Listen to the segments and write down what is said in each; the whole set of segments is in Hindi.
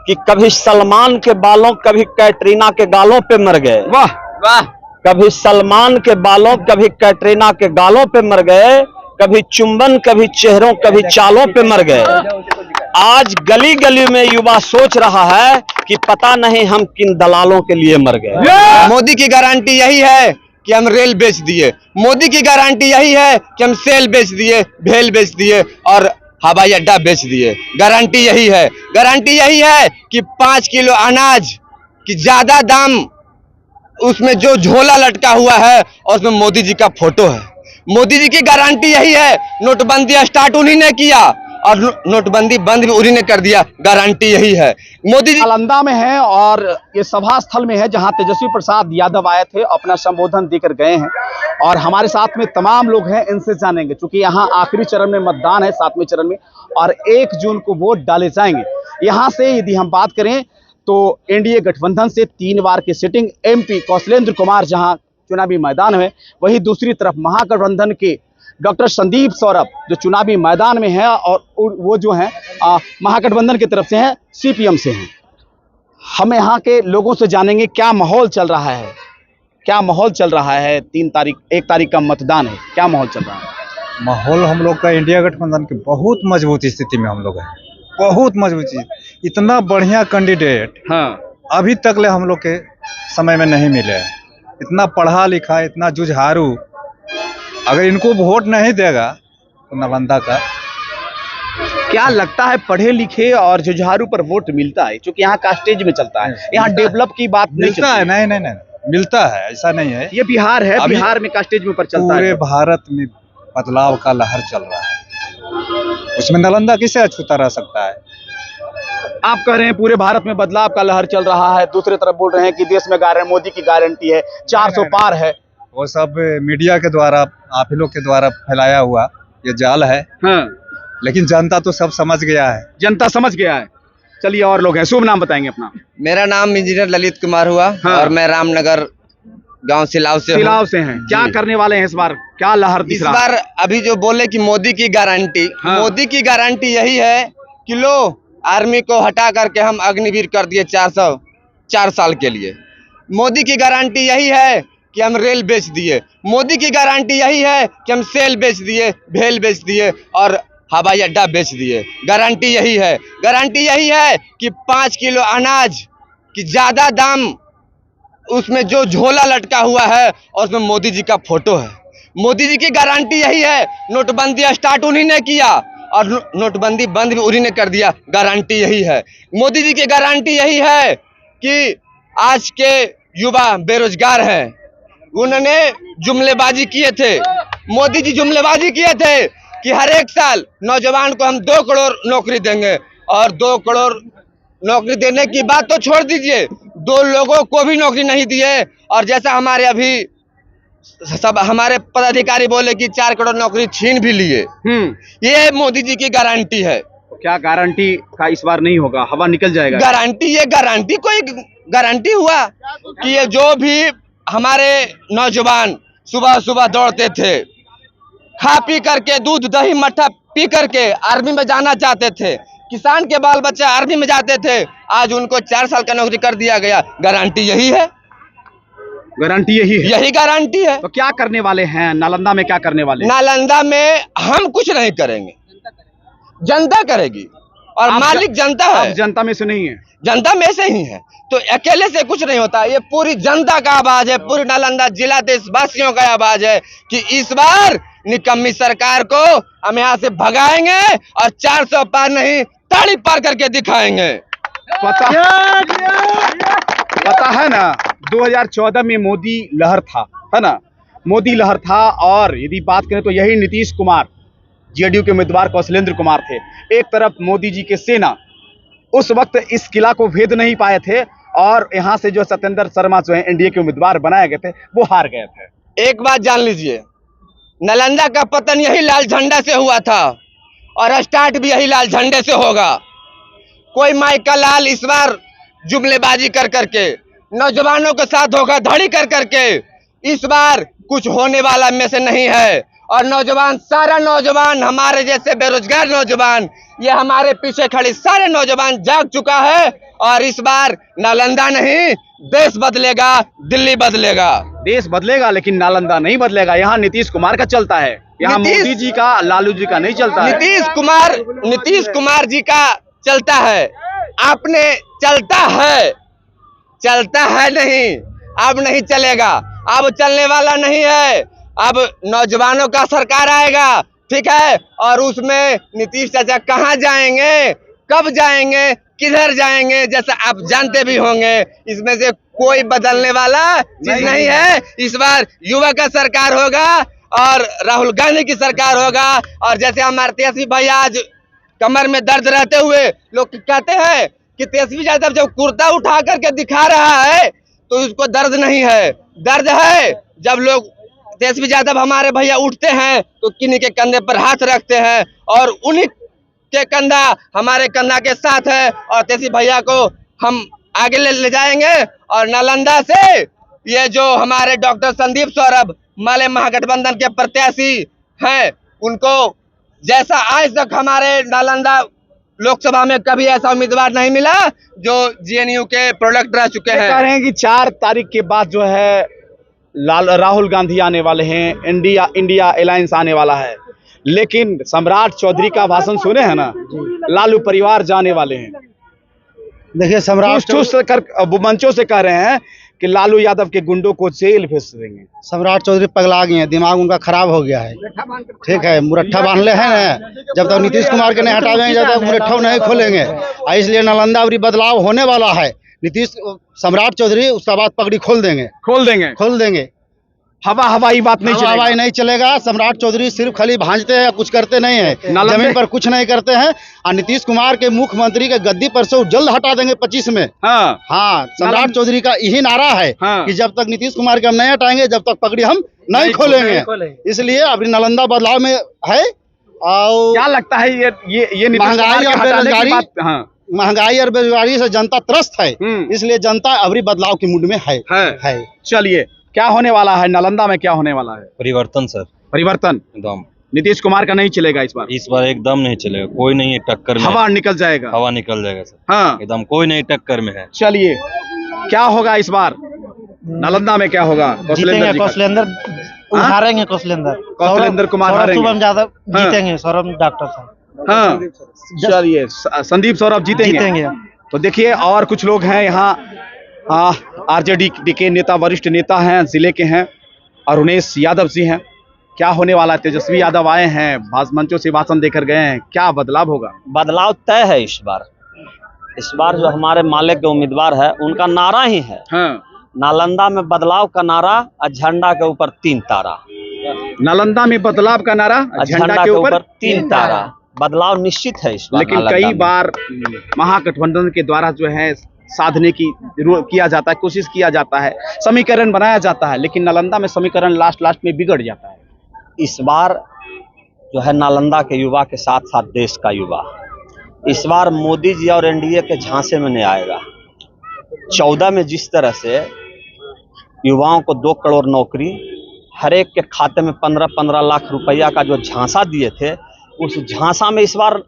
कि कभी सलमान के बालों कभी कैटरीना के गालों पे मर गए। वाह वाह। कभी सलमान के बालों कभी कैटरीना के गालों पे मर गए, कभी चुंबन कभी चेहरों कभी चालों पे मर गए। आज गली गली में युवा सोच रहा है कि पता नहीं हम किन दलालों के लिए मर गए। मोदी की गारंटी यही है कि हम रेल बेच दिए, मोदी की गारंटी यही है कि हम सेल बेच दिए, भेल बेच दिए और हवाई अड्डा बेच दिए। गारंटी यही है, गारंटी यही है कि 5 किलो अनाज की ज्यादा दाम उसमें जो झोला लटका हुआ है और उसमें मोदी जी का फोटो है। मोदी जी की गारंटी यही है, नोटबंदी स्टार्ट उन्हीं ने किया और नोटबंदी बंद भी उन्हीं ने कर दिया। गारंटी यही है मोदी जी। नालंदा में है और ये सभा स्थल में है जहां तेजस्वी प्रसाद यादव आए थे, अपना संबोधन देकर गए हैं और हमारे साथ में तमाम लोग हैं, इनसे जानेंगे क्योंकि यहाँ आखिरी चरण में मतदान है, 7वें चरण में, और 1 जून को वोट डाले जाएंगे। यहाँ से यदि हम बात करें तो एनडीए गठबंधन से 3 बार की सिटिंग एमपी कौशलेंद्र कुमार जहां चुनावी मैदान में, वहीं दूसरी तरफ महागठबंधन के डॉक्टर संदीप सौरभ जो चुनावी मैदान में है और वो जो है महागठबंधन की तरफ से हैं, सीपीएम से हैं। हम यहाँ के लोगों से जानेंगे क्या माहौल चल रहा है, क्या माहौल चल रहा है। 1 तारीख का मतदान है, क्या माहौल चल रहा है? माहौल हम लोग का इंडिया गठबंधन की बहुत मजबूत स्थिति में हम लोग हैं, बहुत मजबूत। इतना बढ़िया कैंडिडेट अभी तक ले हम लोग के समय में नहीं मिले हैं। इतना पढ़ा लिखा, इतना जुझारू, अगर इनको वोट नहीं देगा तो नालंदा का क्या लगता है पढ़े लिखे और जुझारू पर वोट मिलता है? क्योंकि यहाँ का स्टेज में चलता है, यहाँ डेवलप की बात मिलता है। नहीं नहीं नहीं, मिलता है, ऐसा नहीं है। ये बिहार है, बिहार में का स्टेज में ऊपर चलता है। पूरे भारत में बदलाव का लहर चल रहा है, उसमें नालंदा किसे अछूता रह सकता है? आप कह रहे हैं पूरे भारत में बदलाव का लहर चल रहा है, दूसरी तरफ बोल रहे हैं कि देश में मोदी की गारंटी है, 400 पार है। वो सब मीडिया के द्वारा, आप ही लोग के द्वारा फैलाया हुआ ये जाल है। लेकिन जनता तो सब समझ गया है, जनता समझ गया है। चलिए और लोग हैं, शुभ नाम बताएंगे अपना। मेरा नाम इंजीनियर ललित कुमार हुआ और मैं रामनगर गांव सिलाव से हैं। क्या करने वाले हैं इस बार, क्या लहर दिख रहा है? इस बार अभी जो बोले कि मोदी की गारंटी, मोदी की गारंटी यही है कि लो आर्मी को हटा करके हम अग्निवीर कर दिए 4 साल के लिए। मोदी की गारंटी यही है कि हम रेल बेच दिए, मोदी की गारंटी यही है कि हम सेल बेच दिए, भेल बेच दिए और हवाई अड्डा बेच दिए। गारंटी यही है, गारंटी यही है कि 5 किलो अनाज की ज्यादा दाम उसमें जो झोला लटका हुआ है और उसमें मोदी जी का फोटो है। मोदी जी की गारंटी यही है, नोटबंदी स्टार्ट उन्हीं ने किया और नोटबंदी बंद भी उन्हीं ने कर दिया। गारंटी यही है मोदी जी की गारंटी यही है कि आज के युवा बेरोजगार हैं, उन्होंने जुमलेबाजी किए थे, मोदी जी जुमलेबाजी किए थे कि हर एक साल नौजवान को हम 2 करोड़ नौकरी देंगे और 2 करोड़ नौकरी देने की बात तो छोड़ दीजिए, 2 लोगों को भी नौकरी नहीं दिए। और जैसा हमारे अभी सब हमारे पदाधिकारी बोले कि 4 करोड़ नौकरी छीन भी लिए। ये मोदी जी की गारंटी है। क्या गारंटी का इस बार नहीं होगा, हवा निकल जाएगा? गारंटी, ये गारंटी कोई गारंटी हुआ कि ये जो भी हमारे नौजवान सुबह सुबह दौड़ते थे, खा पी करके, दूध दही मट्ठा पी करके आर्मी में जाना चाहते थे, किसान के बाल बच्चे आर्मी में जाते थे, आज उनको 4 साल का नौकरी कर दिया गया। गारंटी यही है, गारंटी यही है, यही गारंटी है। तो क्या करने वाले हैं नालंदा में, क्या करने वाले? नालंदा में हम कुछ नहीं करेंगे, जनता करेगी और मालिक जनता है। आप जनता में से नहीं है? जनता में से ही है, तो अकेले से कुछ नहीं होता। ये पूरी जनता का आवाज है, पूरी नालंदा जिला देशवासियों का आवाज है कि इस बार निकम्मी सरकार को हम यहाँ से भगाएंगे और 400 पार नहीं, ताड़ी पार करके दिखाएंगे। पता है ना, 2014 में मोदी लहर था, है ना, मोदी लहर था। और यदि बात करें तो यही नीतीश कुमार, जेडीयू के उम्मीदवार कौशलेंद्र कुमार थे। एक तरफ मोदी जी के सेना, उस वक्त इस किला को भेद नहीं पाए थे और यहाँ से जो सत्येंद्र शर्मा जो है एनडीए के उम्मीदवार बनाए गए थे, वो हार गए थे। एक बात जान लीजिए, नालंदा का पतन यही लाल झंडा से हुआ था और स्टार्ट भी यही लाल झंडे से होगा। कोई माई का लाल इस बार जुमलेबाजी कर करके, नौजवानों के साथ धोखाधड़ी कर करके इस बार कुछ होने वाला में से नहीं है। और नौजवान, सारा नौजवान, हमारे जैसे बेरोजगार नौजवान, ये हमारे पीछे खड़े सारे नौजवान जाग चुका है। और इस बार नालंदा नहीं, देश बदलेगा, दिल्ली बदलेगा। देश बदलेगा लेकिन नालंदा नहीं बदलेगा। यहाँ नीतीश कुमार का चलता है, यहाँ मोदी जी का, लालू जी का नहीं चलता है। नीतीश कुमार जी का चलता है। आपने चलता है नहीं, अब नहीं चलेगा, अब चलने वाला नहीं है। अब नौजवानों का सरकार आएगा, ठीक है, और उसमें नीतीश चाचा कहाँ जाएंगे, कब जाएंगे, किधर जाएंगे, जैसा आप जानते भी होंगे। इसमें से कोई बदलने वाला चीज नहीं है। इस बार युवा का सरकार होगा और राहुल गांधी की सरकार होगा। और जैसे हमारे तेजस्वी भैया आज कमर में दर्द रहते हुए लोग कहते हैं कि तेजस्वी यादव जब कुर्ता उठा करके दिखा रहा है तो उसको दर्द नहीं है, दर्द है जब लोग तेजस्वी यादव हमारे भैया उठते हैं तो किन्हीं के कंधे पर हाथ रखते हैं और उन्हीं के कंधा हमारे कंधा के साथ है। और तेजस्वी भैया को हम आगे ले जाएंगे। और नालंदा से ये जो हमारे डॉक्टर संदीप सौरभ माले महागठबंधन के प्रत्याशी हैं, उनको जैसा आज तक हमारे नालंदा लोकसभा में कभी ऐसा उम्मीदवार नहीं मिला जो जेएनयू के प्रोडक्ट रह चुके हैं। कह रहे हैं कि 4 तारीख के बाद जो है राहुल गांधी आने वाले हैं, इंडिया अलायंस आने वाला है। लेकिन सम्राट चौधरी का भाषण सुने हैं ना, लालू परिवार जाने वाले हैं। देखिए सम्राट मंचों से कह रहे हैं कि लालू यादव के गुंडों को जेल भेज देंगे। सम्राट चौधरी पगला गए हैं, दिमाग उनका खराब हो गया है, ठीक है। मुरट्ठा बांध ले हैं ना, जब तक नीतीश कुमार के नहीं हटावेंगे जब तक मुरट्ठा नहीं खोलेंगे। इसलिए नालंदा अभी बदलाव होने वाला है। सम्राट चौधरी उसका बाद पगड़ी खोल देंगे। हवाई बात नहीं चलेगा। हवाई नहीं चलेगा। सम्राट चौधरी सिर्फ खाली भांजते हैं, कुछ करते नहीं है, जमीन पर कुछ नहीं करते हैं। और नीतीश कुमार के मुख्यमंत्री के गद्दी पर से जल्द हटा देंगे 25 में। हाँ, सम्राट चौधरी का यही नारा है कि जब तक नीतीश कुमार के हम नहीं हटाएंगे जब तक पगड़ी हम नहीं खोलेंगे। इसलिए अभी नालंदा बदलाव में है। और क्या लगता है ये महंगाई और बेरोजगारी से जनता त्रस्त है, इसलिए जनता अभी बदलाव की मूड में है। चलिए, क्या होने वाला है नालंदा में, क्या होने वाला है? परिवर्तन सर, परिवर्तन एकदम। नीतीश कुमार का नहीं चलेगा इस बार एकदम नहीं चलेगा, कोई नहीं है टक्कर में। हवा निकल जाएगा सर। हाँ, एकदम कोई नहीं टक्कर में है। चलिए, क्या होगा इस बार नालंदा में, क्या होगा? कौशलेंद्र हारेंगे, कौशलेंद्र कुमार हारेंगे, यादव जीतेंगे, सौरभ डॉक्टर साहब। हाँ, चलिए, संदीप सौरभ जीतेंगे। तो देखिए, और कुछ लोग हैं यहाँ, आरजेडी के नेता, वरिष्ठ नेता हैं, जिले के हैं, अरुणेश यादव जी हैं। क्या होने वाला है? तेजस्वी यादव आए हैं, मंचों से भाषण देकर गए हैं, क्या बदलाव होगा? बदलाव तय है इस बार जो हमारे माले के उम्मीदवार है उनका नारा ही है। नालंदा में बदलाव का नारा और झंडा के ऊपर 3 तारा। नालंदा में बदलाव का नारा, झंडा के ऊपर 3 तारा। बदलाव निश्चित है इस बार। लेकिन कई बार महागठबंधन के द्वारा जो है साधने की किया जाता है, कोशिश किया जाता है, समीकरण बनाया जाता है, लेकिन नालंदा में समीकरण लास्ट में बिगड़ जाता है। इस बार जो है नालंदा के युवा के साथ साथ देश का युवा इस बार मोदी जी और एनडीए के झांसे में नहीं आएगा। 14 में जिस तरह से युवाओं को 2 करोड़ नौकरी, हर एक के खाते में 15-15 लाख रुपया का जो झांसा दिए थे, उस झांसा में इस बार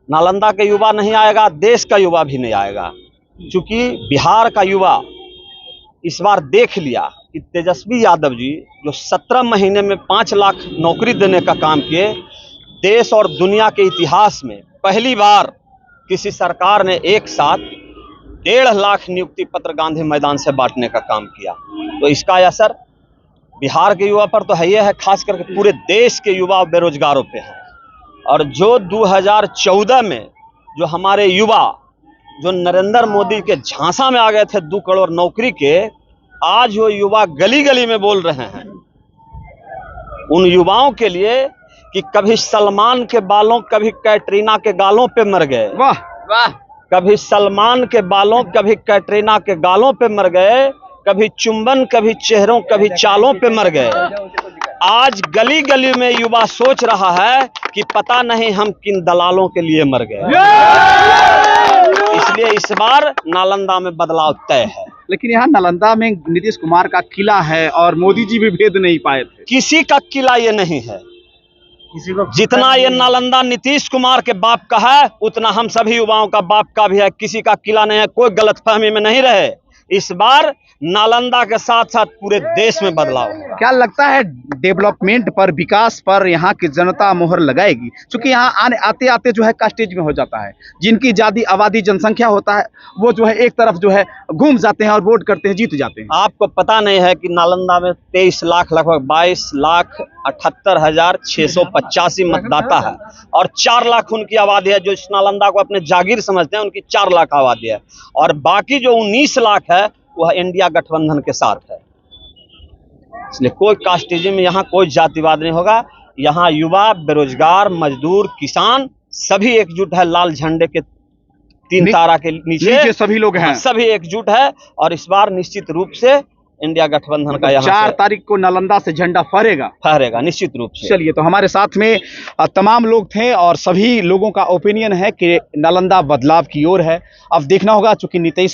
नालंदा के युवा नहीं आएगा, देश का युवा भी नहीं आएगा। क्योंकि बिहार का युवा इस बार देख लिया कि तेजस्वी यादव जी जो 17 महीने में 5 लाख नौकरी देने का काम किए, देश और दुनिया के इतिहास में पहली बार किसी सरकार ने एक साथ 1.5 लाख नियुक्ति पत्र गांधी मैदान से बांटने का काम किया। तो इसका असर बिहार के युवा पर तो है ही है, खास करके पूरे देश के युवा बेरोजगारों पे है। और जो 2014 में जो हमारे युवा जो नरेंद्र मोदी के झांसा में आ गए थे 2 करोड़ नौकरी के, आज वो युवा गली गली में बोल रहे हैं उन युवाओं के लिए कि कभी सलमान के बालों, कभी कैटरीना के गालों पे मर गए। वाह वाह। कभी सलमान के बालों, कभी कैटरीना के गालों पे मर गए, कभी चुंबन, कभी चेहरों, कभी चालों पे मर गए। आज गली गली में युवा सोच रहा है कि पता नहीं हम किन दलालों के लिए मर गए। इसलिए इस बार नालंदा में बदलाव तय है। लेकिन यहाँ नालंदा में नीतीश कुमार का किला है और मोदी जी भी भेद नहीं पाए थे। किसी का किला ये नहीं है, जितना ये नालंदा नीतीश कुमार के बाप का है, उतना हम सभी युवाओं का बाप का भी है। किसी का किला नहीं है, कोई गलतफहमी में नहीं रहे। इस बार नालंदा के साथ साथ पूरे देश में बदलाव है। क्या लगता है डेवलपमेंट पर, विकास पर यहाँ की जनता मोहर लगाएगी? क्योंकि यहाँ आने आते आते जो है कास्टेज में हो जाता है, जिनकी ज्यादा आबादी जनसंख्या होता है वो जो है एक तरफ जो है घूम जाते हैं और वोट करते हैं, जीत जाते हैं। आपको पता नहीं है कि नालंदा में 23 लाख लगभग 22,78,685 मतदाता है और 4 लाख उनकी आबादी है। जो इस नालंदा को अपने जागीर समझते हैं, उनकी 4 लाख आबादी है और बाकी जो 19 लाख है वह इंडिया गठबंधन के साथ है। इसलिए कोई कास्टिज्म, यहाँ कोई जातिवाद नहीं होगा। यहाँ युवा, बेरोजगार, मजदूर, किसान सभी एकजुट है। लाल झंडे के 3 तारा के नीचे सभी लोग हैं, सभी एकजुट है और इस बार निश्चित रूप से इंडिया गठबंधन का यहाँ 4 तारीख को नालंदा से झंडा फहरेगा निश्चित रूप से। चलिए, तो हमारे साथ में तमाम लोग थे और सभी लोगों का ओपिनियन है कि नालंदा बदलाव की ओर है। अब देखना होगा, चूंकि नीतीश